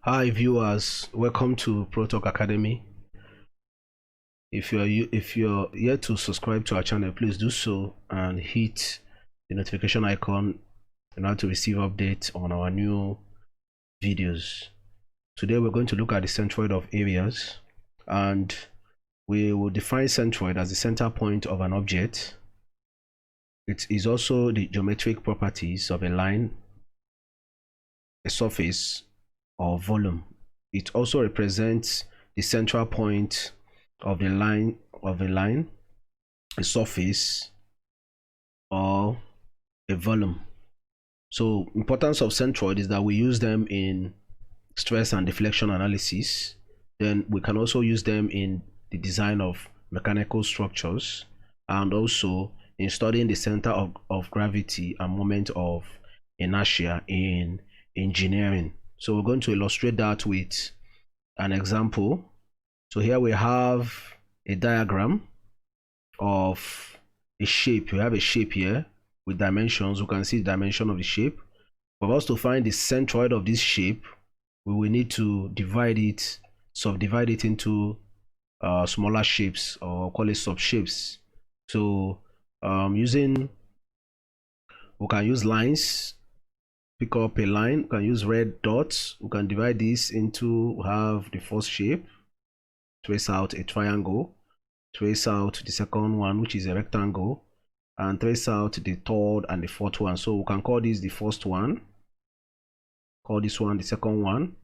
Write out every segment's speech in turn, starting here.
Hi viewers, welcome to ProTalk Academy. If you're yet to subscribe to our channel, please do so and hit the notification icon in order to receive updates on our new videos. Today we're going to look at the centroid of areas, and we will define centroid as the center point of an object. It is also the geometric properties of a line, a surface, or volume. It also represents the central point of the line, a surface, or a volume. So importance of centroid is that we use them in stress and deflection analysis. Then we can also use them in the design of mechanical structures, and also in studying the center of gravity and moment of inertia in engineering. So we're going to illustrate that with an example. So here we have a diagram of a shape. We have a shape here with dimensions. We can see the dimension of the shape. For us to find the centroid of this shape, we will need to subdivide it into smaller shapes, or call it sub-shapes. So we can use lines. Pick up a line, we can use red dots. We can divide this into, have the first shape, trace out a triangle, trace out the second one, which is a rectangle, and trace out the third and the fourth one. So we can call this the first one, call this one the second one,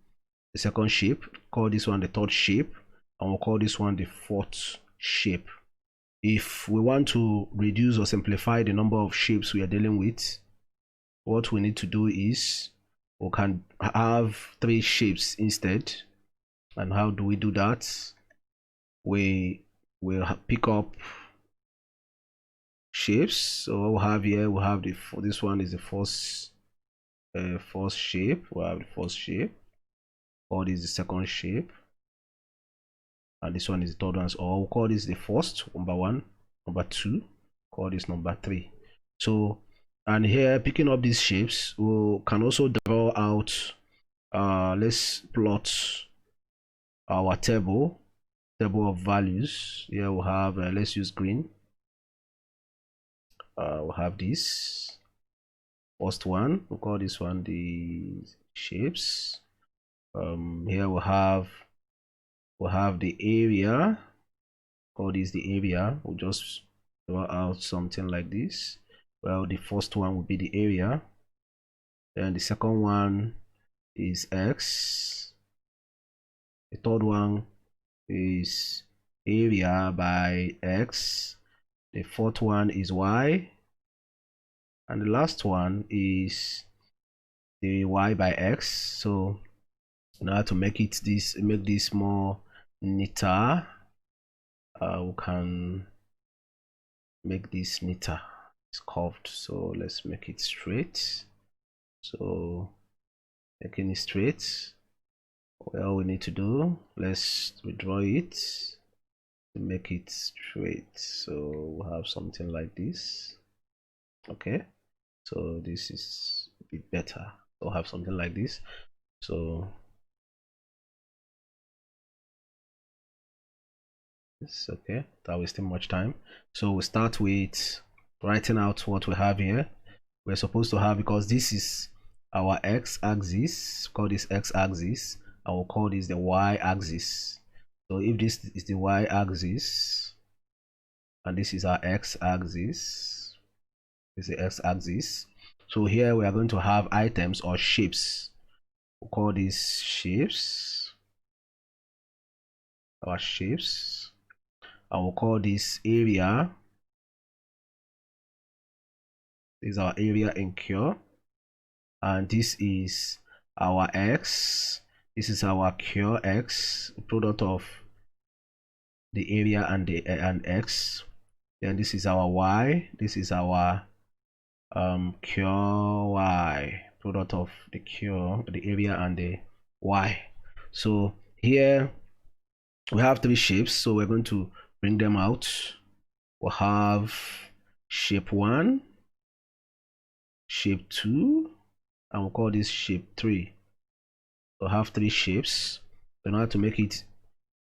the second shape, call this one the third shape, and we'll call this one the fourth shape. If we want to reduce or simplify the number of shapes we are dealing with, what we need to do is we can have 3 shapes instead. And how do we do that? We will pick up shapes. So what we have here, we have this one is the first shape. We have the first shape, or this is the second shape, and this one is the third one. So we'll call this the first, number 1, number 2, call this number 3. So, and here, picking up these shapes, we can also draw out, let's plot our table of values. Here we'll have, let's use green. We'll have this first one, we'll call this one the shapes. Here we'll have the area, call this the area. We'll just draw out something like this. Well, the first one will be the area, then the second one is x, the third one is area by x, the fourth one is y, and the last one is the y by x. So in order to make this more neater, we can make this neater. It's curved, so let's make it straight. So making it straight, all we need to do, let's redraw it to make it straight. So we'll have something like this. Okay, so this is a bit better. We'll have something like this. So it's okay, without wasting much time. So we start with writing out what we have here. We're supposed to have, because this is our x-axis, call this x-axis, and we'll call this the y-axis. So if this is the y-axis and this is our x-axis, this is the x-axis. So here we are going to have items or shapes. We'll call these shapes, our shapes, and we'll call this area. This is our area in cure, and this is our x. This is our cure x, product of the area and x. Then this is our y. This is our cure y, product of the cure, the area and the y. So here we have 3 shapes, so we're going to bring them out. We'll have shape 1, shape 2, and we'll call this shape 3. So have 3 shapes. In order to make it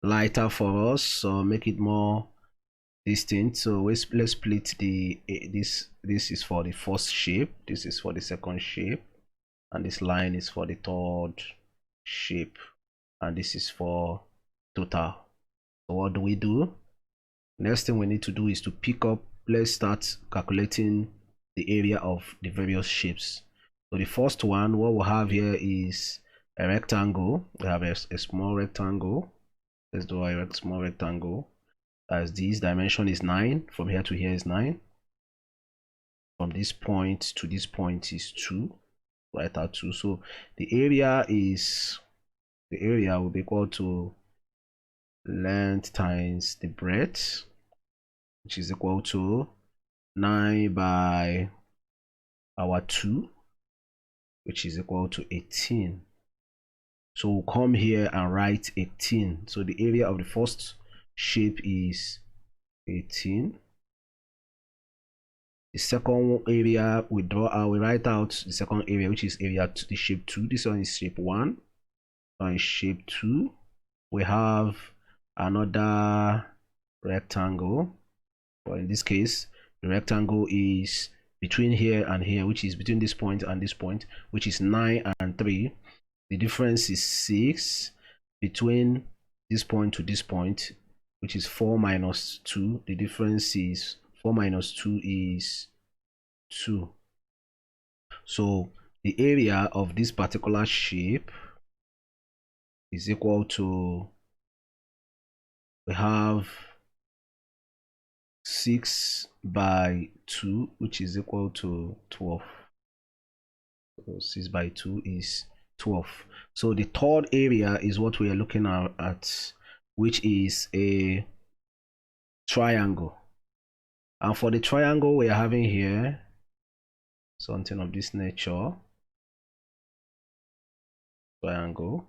lighter for us or make it more distinct, so let's split this is for the first shape, this is for the second shape, and this line is for the third shape, and this is for total. So what do we do? Next thing we need to do is to pick up, let's start calculating the area of the various shapes. So the first one, what we'll have here is a rectangle. We have a small rectangle. Let's do a small rectangle. As this dimension is 9, from here to here is 9. From this point to this point is 2. Write out 2. So the area will be equal to length times the breadth, which is equal to 9 by our 2, which is equal to 18. So we'll come here and write 18. So the area of the first shape is 18. The second area we write out the second area, which is area to the shape 2. This one is shape 1. On shape 2, we have another rectangle, but in this case the rectangle is between here and here, which is between this point and this point, which is 9 and 3. The difference is 6 between this point to this point, which is 4 minus 2. The difference is 4 minus 2 is 2. So the area of this particular shape is equal to, we have 6 by 2, which is equal to 12. So 6 by 2 is 12. So the third area is what we are looking at, which is a triangle. And for the triangle we are having here something of this nature. Triangle.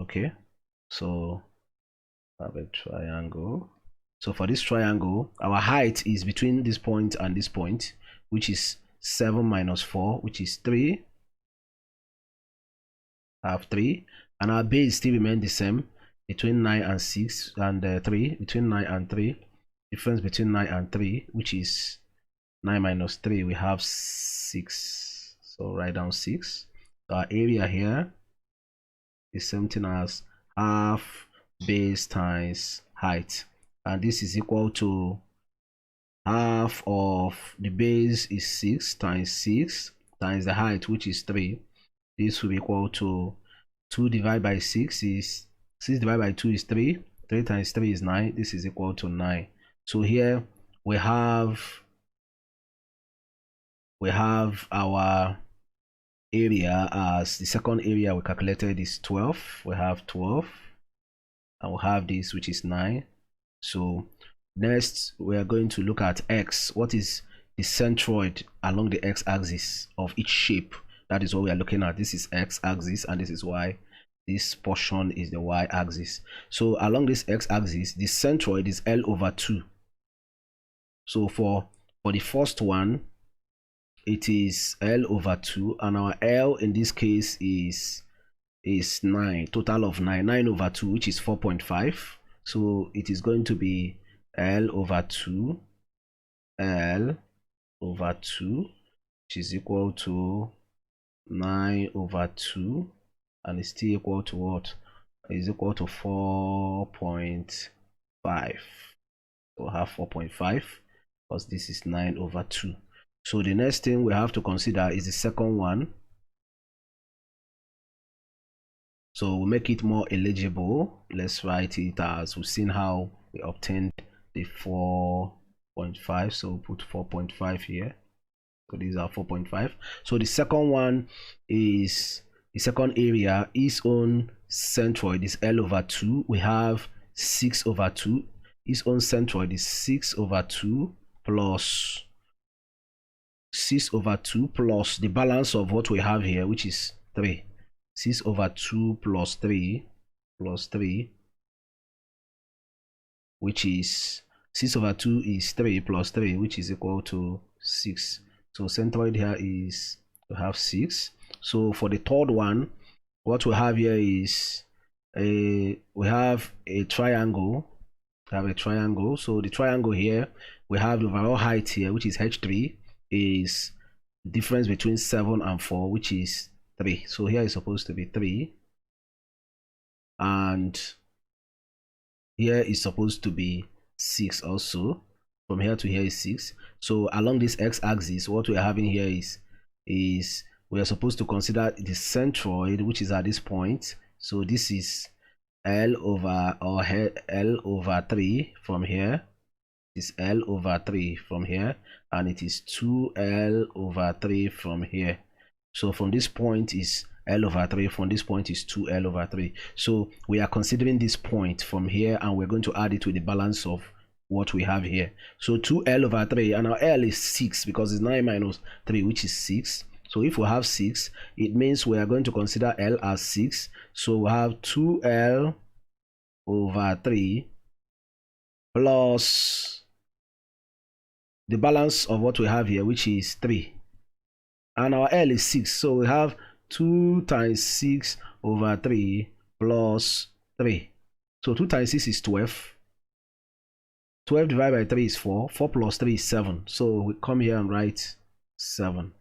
Okay, so I have a triangle. So for this triangle, our height is between this point and this point, which is 7 minus 4, which is 3. I have 3, and our base still remain the same, between 9 and 6 and 3, between 9 and 3. Difference between 9 and 3, which is 9 minus 3, we have 6. So write down 6. So our area here is something as half base times height, and this is equal to half of the base is 6 times 6 times the height, which is 3. This will be equal to 2 divided by 6 is 6 divided by 2 is 3. 3 times 3 is 9. This is equal to 9. So here we have our area as the second area we calculated is 12. We have 12, and we have this, which is 9. So next we are going to look at x. What is the centroid along the x-axis of each shape? That is what we are looking at. This is x-axis and this is y. This portion is the y-axis. So along this x-axis, the centroid is L over 2. So for the first one, it is L over 2, and our L in this case is 9, total of 9 over 2, which is 4.5. So it is going to be L over 2, which is equal to 9 over 2, and it's still equal to what? Is equal to 4.5. So have 4.5 because this is 9 over 2. So the next thing we have to consider is the second one. So we'll make it more eligible. Let's write it as we've seen how we obtained the 4.5. So we'll put 4.5 here. So these are 4.5. So the second one is the second area, its own centroid is L over 2. We have 6 over 2. Its own centroid is 6 over 2 plus 6 over 2 plus the balance of what we have here, which is 3. 6 over 2 plus 3, which is 6 over 2 is 3 plus 3, which is equal to 6. So centroid here is to have 6. So for the third one, what we have here is we have a triangle. So the triangle here, we have the overall height here, which is h3, is difference between 7 and 4, which is 3. So here is supposed to be 3, and here is supposed to be 6 also. From here to here is 6. So along this x-axis, what we're having here is we are supposed to consider the centroid, which is at this point. So this is L over 3 from here. Is L over 3 from here, and it is 2L over 3 from here. So from this point is L over 3, from this point is 2L over 3. So we are considering this point from here, and we're going to add it with the balance of what we have here. So 2L over 3, and our L is 6 because it's 9 minus 3, which is 6. So if we have 6, it means we are going to consider L as 6. So we have 2L over 3 plus the balance of what we have here, which is 3, and our L is 6. So we have 2 times 6 over 3 plus 3. So 2 times 6 is 12. 12 divided by 3 is 4. 4 plus 3 is 7. So we come here and write 7.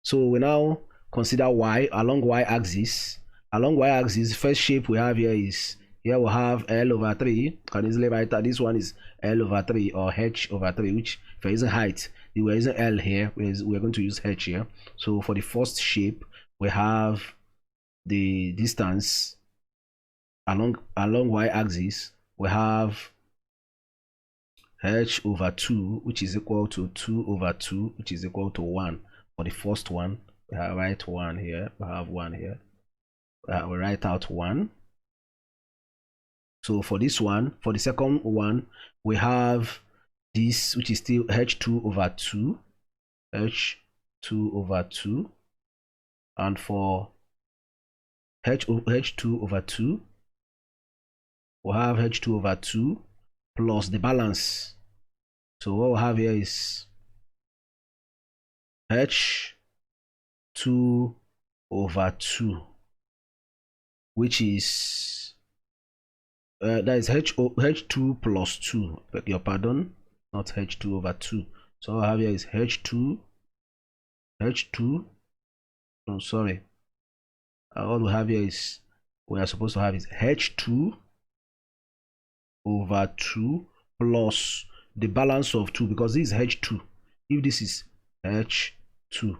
So we now consider y along y-axis. Along y-axis, the first shape we have here is, here we have L over 3. Can easily write that this one is L over 3 or H over 3, which if we're using height, if we're using L here, we're going to use H here. So for the first shape, we have the distance along y-axis. We have H over 2, which is equal to 2 over 2, which is equal to 1. For the first one, we have write 1 here. We have 1 here. We write out 1. So for this one, for the second one, we have this, which is still h2 over 2, h2 over 2, and for h2 over 2, we have h2 over 2 plus the balance. So what we have here is h2 over 2, which is that is h2 plus 2, beg your pardon, not h2 over 2. So what I have here is h2, no, sorry, all we have here is, we are supposed to have is h2 over 2 plus the balance of 2, because this is h2. If this is h2,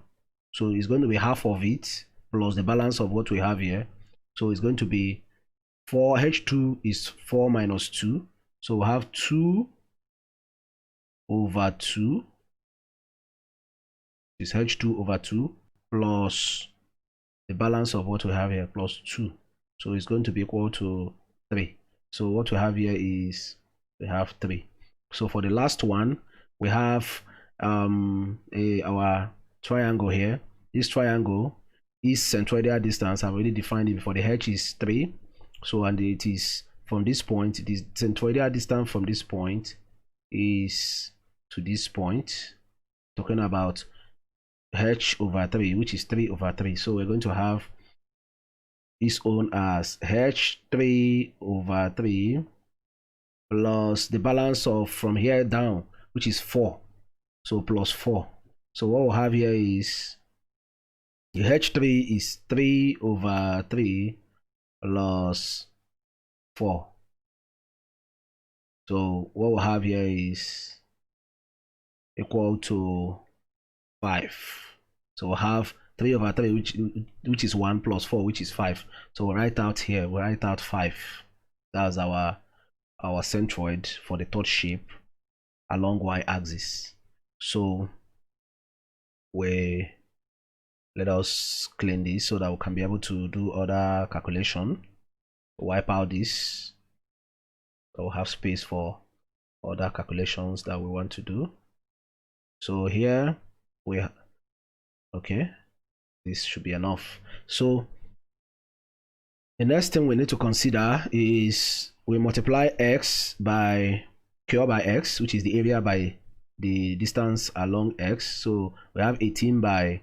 so it's going to be half of it plus the balance of what we have here. So it's going to be 4. H2 is 4 minus 2. So we have 2 over 2 is h2 over 2 plus the balance of what we have here plus 2. So it's going to be equal to 3. So what we have here is, we have 3. So for the last one, we have our triangle here. This triangle is centroidal distance. I've already defined it before. The h is 3. So, and it is from this point, the centroidal distance from this point is to this point, talking about h over 3, which is 3 over 3. So we're going to have this own as h3 over 3 plus the balance of from here down, which is 4. So plus 4. So what we'll have here is the h3 is 3 over 3 plus 4. So what we'll have here is equal to 5. So we'll have 3 over 3, which is 1 plus 4, which is 5. So we'll write out here, we'll write out 5. That's our centroid for the third shape along y-axis. So let us clean this so that we can be able to do other calculation. Wipe out this, so we'll have space for other calculations that we want to do. So here we okay, this should be enough. So the next thing we need to consider is we multiply x by q by x, which is the area by the distance along x. So we have 18 by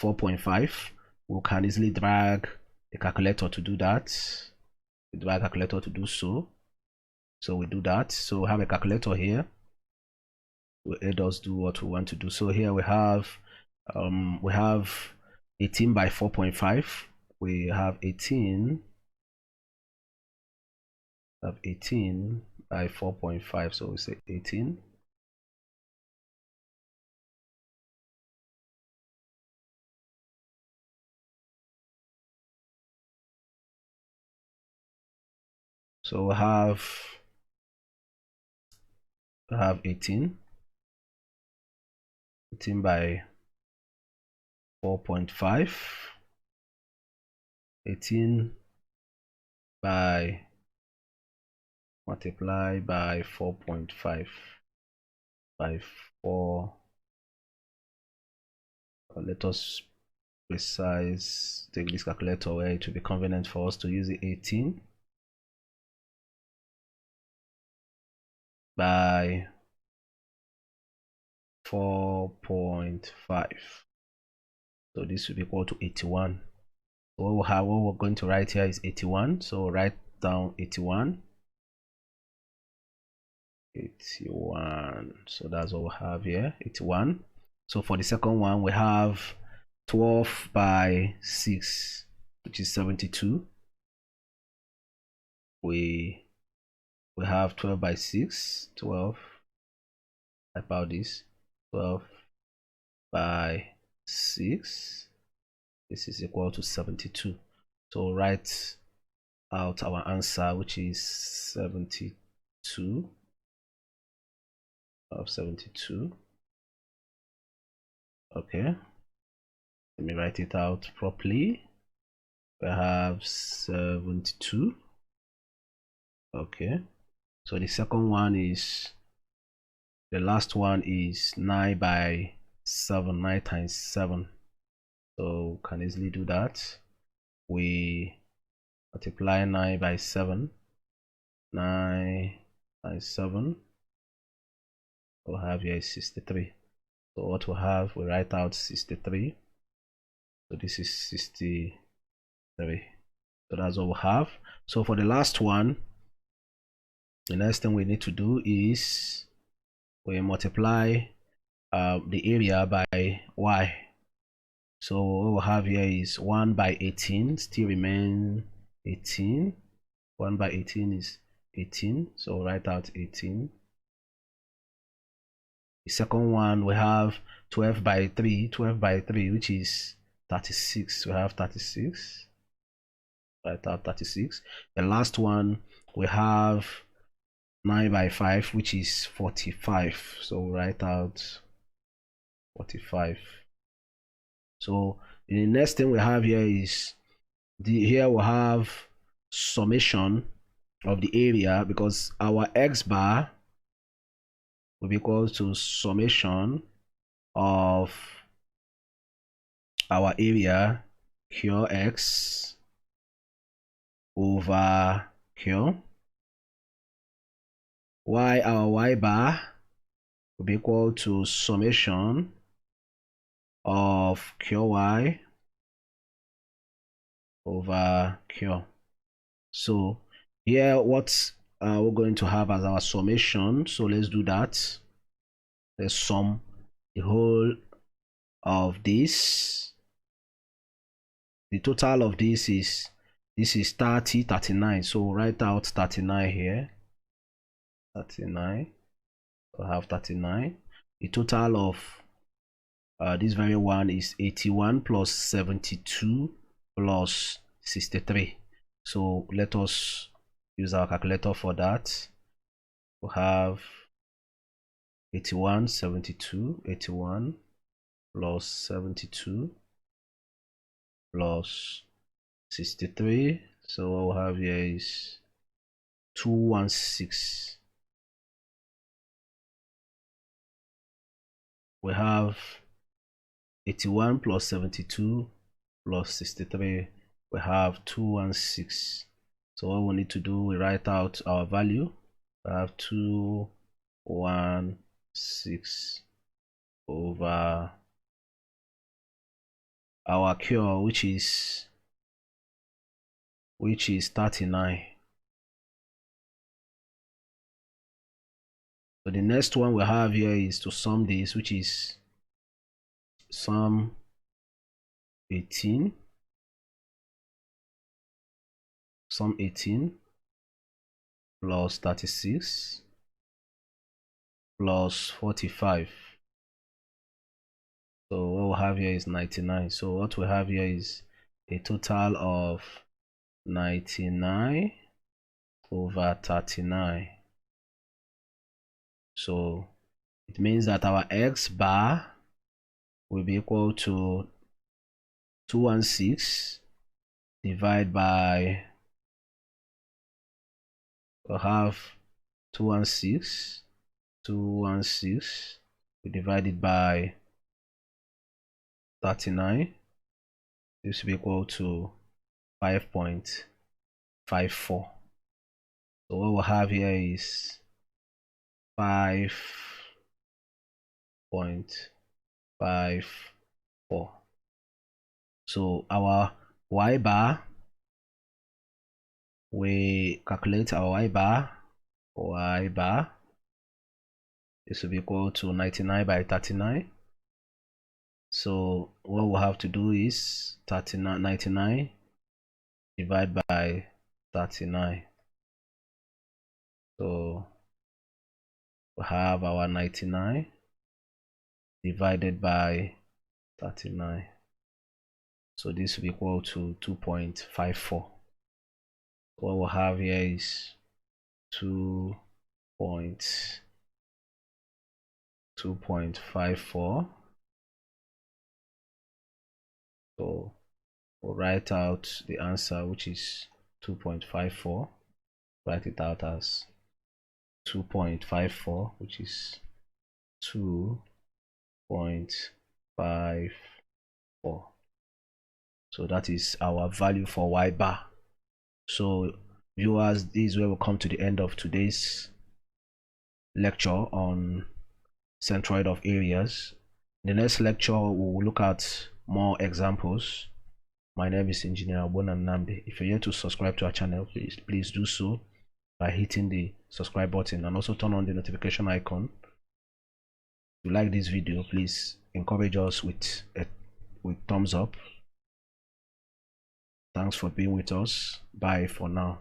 4.5 we can easily drag a calculator to do that. We drag a calculator to do so. So we do that. So we have a calculator here. Let us do what we want to do. So here we have 18 by 4.5. We have 18 by 4.5. So we say 18. So we have 18 by 4.5, 18 by multiply by 4.5 by 4. Let us precise take this calculator where it will be convenient for us to use the 18 by 4.5. So this will be equal to 81. So what we're going to write here is 81. So write down 81. 81. So that's what we have here, 81. So for the second one, we have 12 by 6, which is 72. We have 12 by 6, 12 about this, 12 by 6. This is equal to 72. So write out our answer, which is 72 of 72. Okay, let me write it out properly. We have 72. Okay, so the second one is, the last one is 9 by 7, 9 times 7. So can easily do that. We multiply 9 by 7, 9 times 7. We'll have here is 63. So what we have, we write out 63. So this is 63. So that's what we have. So for the last one, the next thing we need to do is we multiply the area by y. So what we have here is 1 by 18 still remain 18. 1 by 18 is 18. So write out 18. The second one, we have 12 by 3, 12 by 3, which is 36. We have 36. Write out 36. The last one, we have 9 by 5, which is 45. So write out 45. So the next thing we have here is here we have summation of the area, because our x bar will be equal to summation of our area here x over here, while our y bar will be equal to summation of qy over q. So here what we're going to have as our summation, so let's do that. Let's sum the whole of this. The total of this is 30, 39. So write out 39 here. 39. We'll have 39. The total of this very one is 81 plus 72 plus 63. So let us use our calculator for that. We have 81, 72, 81 plus 72 plus 63. So what we have here is 216. We have 81 plus 72 plus 63. We have 216. So what we need to do, we write out our value. We have 216 over our cure, which is 39. So the next one we have here is to sum this, which is sum 18. Sum 18 plus 36 plus 45. So what we have here is 99. So what we have here is a total of 99 over 39. So it means that our x bar will be equal to 216 divided by, we'll have 216 we divide it by 39. This will be equal to 5.54. So what we'll have here is 5.54. So our y bar, we calculate our y bar. This will be equal to 99 by 39. So what we'll have to do is 99 divided by 39. So we have our 99 divided by 39. So this will be equal to 2.54. What we'll have here is 2.54. So we'll write out the answer, which is 2.54. Write it out as 2.54, which is 2.54. So that is our value for y bar. So viewers, this is where we come to the end of today's lecture on centroid of areas. In the next lecture, we will look at more examples. My name is Engineer Obona Nnamdi. If you're yet to subscribe to our channel, please do so by hitting the subscribe button and also turn on the notification icon. If you like this video, please encourage us with thumbs up. Thanks for being with us. Bye for now.